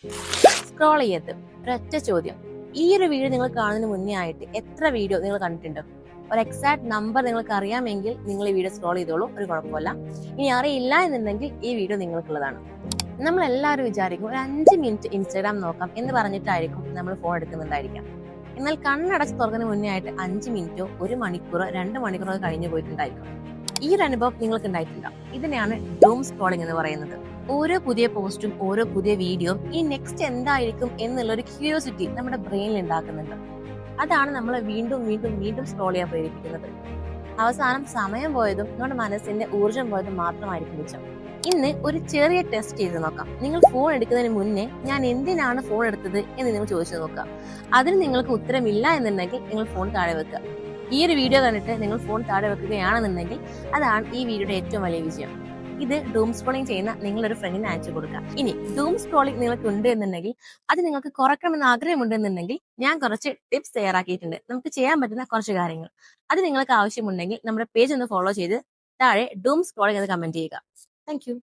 Scroll ചെയ്യരുത്. ഒരൊറ്റ ചോദ്യം, ഈ ഒരു വീഡിയോ നിങ്ങൾ കാണുന്നതിന് മുന്നേ ആയിട്ട് എത്ര വീഡിയോ നിങ്ങൾ കണ്ടിട്ടുണ്ട്? ഒരു എക്സാക്ട് നമ്പർ നിങ്ങൾക്ക് അറിയാമെങ്കിൽ നിങ്ങൾ ഈ വീഡിയോ സ്ക്രോൾ ചെയ്തോളൂ, ഒരു കുഴപ്പമില്ല. ഇനി അറിയില്ല എന്നുണ്ടെങ്കിൽ ഈ വീഡിയോ നിങ്ങൾക്കുള്ളതാണ്. നമ്മൾ എല്ലാവരും വിചാരിക്കും ഒരു 5 മിനിറ്റ് ഇൻസ്റ്റാഗ്രാം നോക്കാം എന്ന് പറഞ്ഞിട്ടായിരിക്കും നമ്മൾ ഫോൺ എടുക്കുന്നുണ്ടായിരിക്കാം. എന്നാൽ കണ്ണടച്ച് തുറക്കുന്നതിന് മുന്നേ ആയിട്ട് 5 മിനിറ്റോ 1 മണിക്കൂറോ 2 മണിക്കൂറോ കഴിഞ്ഞു പോയിട്ടുണ്ടായിരിക്കും. ഈ ഒരു അനുഭവം നിങ്ങൾക്ക് ഉണ്ടായിട്ടുണ്ടാവും. ഇതിനെയാണ് ഡൂം സ്ക്രോളിംഗ് എന്ന് പറയുന്നത്. ഓരോ പുതിയ പോസ്റ്റും ഓരോ പുതിയ വീഡിയോയും ഈ നെക്സ്റ്റ് എന്തായിരിക്കും എന്നുള്ള ഒരു ക്യൂരിയോസിറ്റി നമ്മുടെ ബ്രെയിനിൽ ഉണ്ടാക്കുന്നുണ്ട്. അതാണ് നമ്മളെ വീണ്ടും വീണ്ടും വീണ്ടും സ്ക്രോൾ ചെയ്യാൻ പ്രേരിപ്പിക്കുന്നത്. അവസാനം സമയം പോയതും നമ്മുടെ മനസ്സിന്റെ ഊർജം പോയതും മാത്രമായിരിക്കും മിച്ചം. ഇന്ന് ഒരു ചെറിയ ടെസ്റ്റ് ചെയ്ത് നോക്കാം. നിങ്ങൾ ഫോൺ എടുക്കുന്നതിന് മുന്നേ ഞാൻ എന്തിനാണ് ഫോൺ എടുത്തത് എന്ന് നിങ്ങൾ ചോദിച്ചു നോക്കുക. അതിന് നിങ്ങൾക്ക് ഉത്തരമില്ല എന്നുണ്ടെങ്കിൽ നിങ്ങൾ ഫോൺ താഴെ വെക്കുക. ഈ ഒരു വീഡിയോ കണ്ടിട്ട് നിങ്ങൾ ഫോൺ താഴെ വെക്കുകയാണെന്നുണ്ടെങ്കിൽ അതാണ് ഈ വീഡിയോയുടെ ഏറ്റവും വലിയ വിജയം. ഇത് ഡൂം സ്ക്രോളിംഗ് ചെയ്യുന്ന നിങ്ങളൊരു ഫ്രണ്ടിനെ അയച്ചു കൊടുക്കുക. ഇനി ഡൂം സ്ക്രോളിംഗ് നിങ്ങൾക്ക് ഉണ്ട് എന്നുണ്ടെങ്കിൽ, അത് നിങ്ങൾക്ക് കുറയ്ക്കണമെന്ന് ആഗ്രഹമുണ്ടെന്നുണ്ടെങ്കിൽ ഞാൻ കുറച്ച് ടിപ്സ് തയ്യാറാക്കിയിട്ടുണ്ട്. നമുക്ക് ചെയ്യാൻ പറ്റുന്ന കുറച്ച് കാര്യങ്ങൾ. അത് നിങ്ങൾക്ക് ആവശ്യമുണ്ടെങ്കിൽ നമ്മുടെ പേജ് ഒന്ന് ഫോളോ ചെയ്ത് താഴെ ഡൂം സ്ക്രോളിംഗ് എന്ന് കമന്റ് ചെയ്യുക. Thank you.